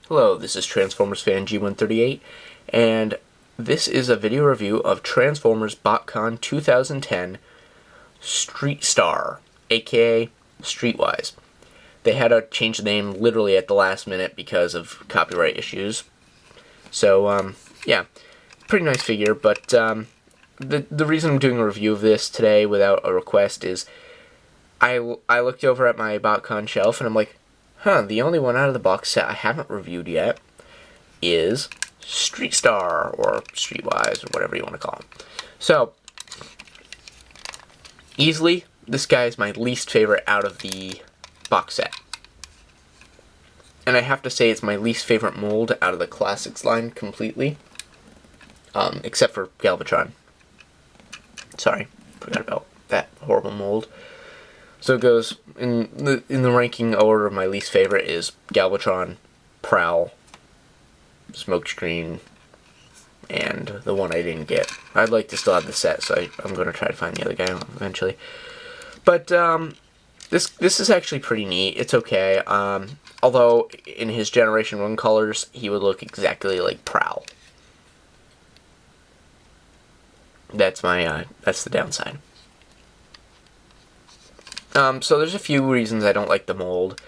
Hello, this is Transformers fan G138, and this is a video review of Transformers Botcon 2010 Streetstar, aka Streetwise. They had to change the name literally at the last minute because of copyright issues. So, yeah, pretty nice figure, but the reason I'm doing a review of this today without a request is I looked over at my Botcon shelf and I'm like, the only one out of the box set I haven't reviewed yet is Streetstar, or Streetwise, or whatever you want to call him. So, easily, this guy is my least favorite out of the box set. And I have to say it's my least favorite mold out of the Classics line completely. Except for Galvatron. Sorry, forgot about that horrible mold. So it goes, in the ranking order of my least favorite is Galvatron, Prowl, Smokescreen, and the one I didn't get. I'd like to still have the set, so I'm going to try to find the other guy eventually. But this is actually pretty neat. It's okay. Although in his Generation 1 colors, he would look exactly like Prowl. That's the downside. So there's a few reasons I don't like the mold.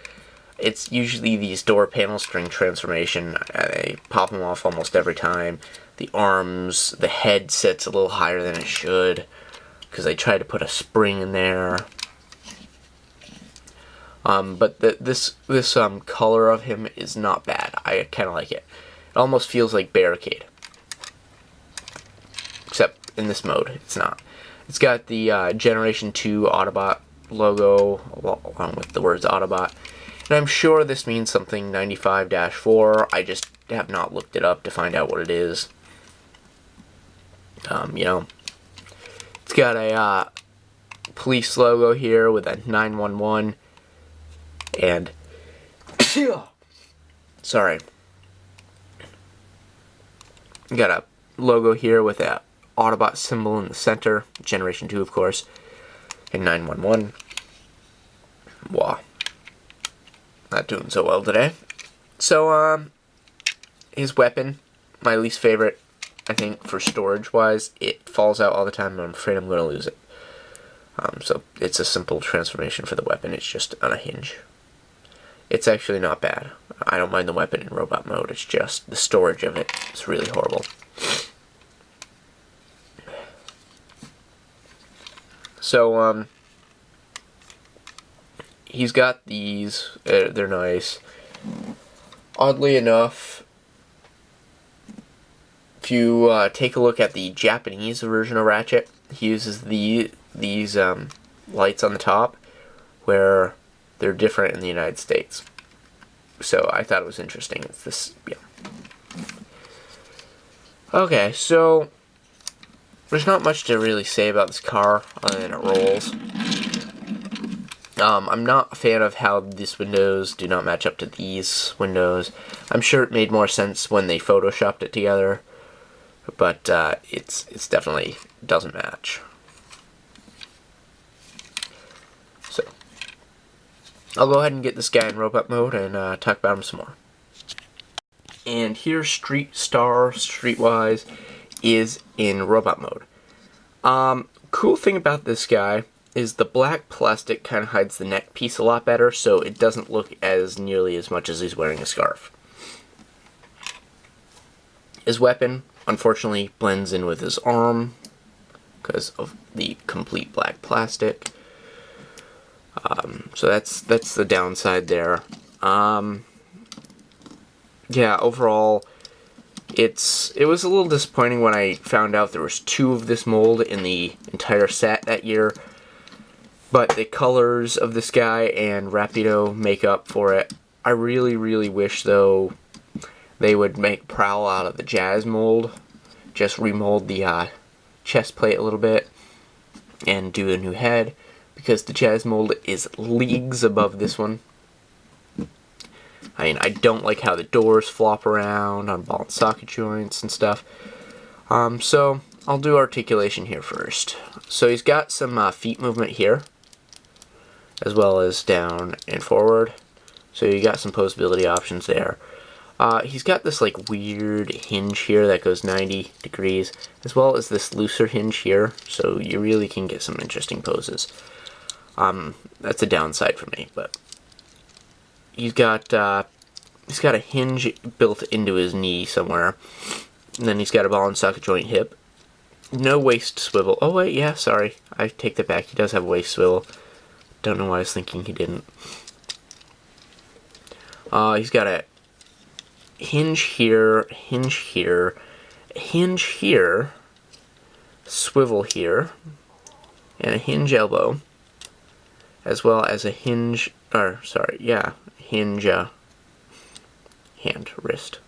It's usually these door panel string transformation. They pop them off almost every time. The arms, the head sits a little higher than it should because I tried to put a spring in there. But this color of him is not bad. I kind of like it. It almost feels like Barricade. Except in this mode, it's not. It's got the Generation 2 Autobot logo along with the words Autobot, and I'm sure this means something 95-4. I just have not looked it up to find out what it is. It's got a police logo here with a 911 and sorry, got a logo here with a Autobot symbol in the center, Generation 2 of course, and 911. Wow. Not doing so well today. So, his weapon, my least favorite, I think, for storage-wise. It falls out all the time, and I'm afraid I'm going to lose it. So, it's a simple transformation for the weapon. It's just on a hinge. It's actually not bad. I don't mind the weapon in robot mode. It's just the storage of it is really horrible. So, he's got these, they're nice. Oddly enough, if you take a look at the Japanese version of Ratchet, he uses these lights on the top, where they're different in the United States. So I thought it was interesting. It's this, yeah. Okay, so there's not much to really say about this car other than it rolls. I'm not a fan of how these windows do not match up to these windows. I'm sure it made more sense when they photoshopped it together, but it's definitely doesn't match. So I'll go ahead and get this guy in robot mode and talk about him some more. And here Streetstar, Streetwise, is in robot mode. Cool thing about this guy is the black plastic kind of hides the neck piece a lot better, so it doesn't look as nearly as much as he's wearing a scarf. His weapon, unfortunately, blends in with his arm because of the complete black plastic. So that's the downside there. Yeah, overall, it was a little disappointing when I found out there was 2 of this mold in the entire set that year. But the colors of this guy and Rapido make up for it. I really, really wish, though, they would make Prowl out of the Jazz mold. Just remold the chest plate a little bit and do a new head. Because the Jazz mold is leagues above this one. I mean, I don't like how the doors flop around on ball and socket joints and stuff. So I'll do articulation here first. So he's got some feet movement here, as well as down and forward. So you got some posability options there. He's got this like weird hinge here that goes 90 degrees, as well as this looser hinge here, so you really can get some interesting poses. That's a downside for me, but he's got a hinge built into his knee somewhere, and then he's got a ball and socket joint hip. No waist swivel. Oh wait, yeah, sorry, I take that back. He does have a waist swivel. Don't know why I was thinking he didn't. He's got a hinge here, hinge here, hinge here, swivel here, and a hinge elbow, as well as a hinge, hinge hand, wrist.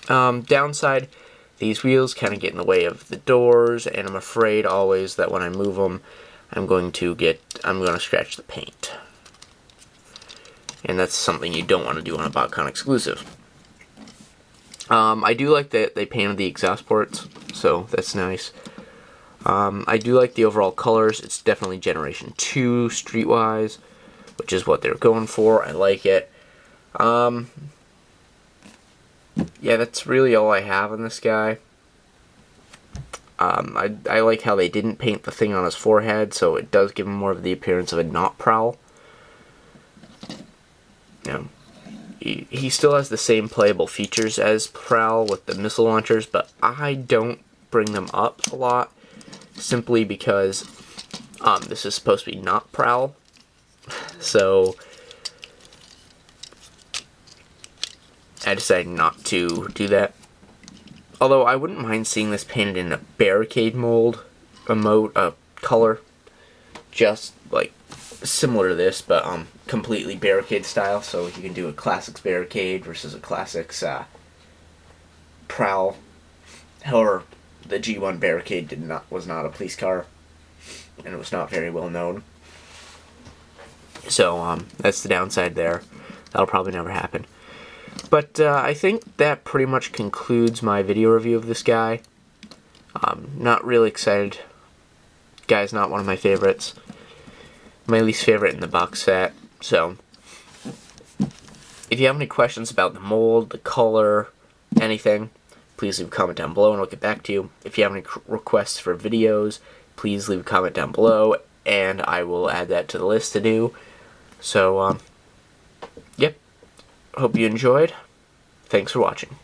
Downside, these wheels kind of get in the way of the doors, and I'm afraid always that when I move them, I'm going to scratch the paint. And that's something you don't want to do on a Botcon exclusive. I do like that they painted the exhaust ports, so that's nice. I do like the overall colors. It's definitely Generation 2 Streetwise, which is what they're going for. I like it. Yeah, that's really all I have on this guy. I like how they didn't paint the thing on his forehead, so it does give him more of the appearance of a knot prowl. He still has the same playable features as Prowl with the missile launchers, but I don't bring them up a lot, simply because this is supposed to be not Prowl, so I decided not to do that. Although I wouldn't mind seeing this painted in a barricade mold, a color, just like similar to this, but completely barricade style, so you can do a Classics barricade versus a Classics Prowl. However, the G1 barricade was not a police car, and it was not very well known. So that's the downside there. That'll probably never happen. But I think that pretty much concludes my video review of this guy. Not really excited. Guy's not one of my favorites. My least favorite in the box set. So, if you have any questions about the mold, the color, anything, please leave a comment down below and I'll get back to you. If you have any requests for videos, please leave a comment down below and I will add that to the list to do. So, yep. Hope you enjoyed. Thanks for watching.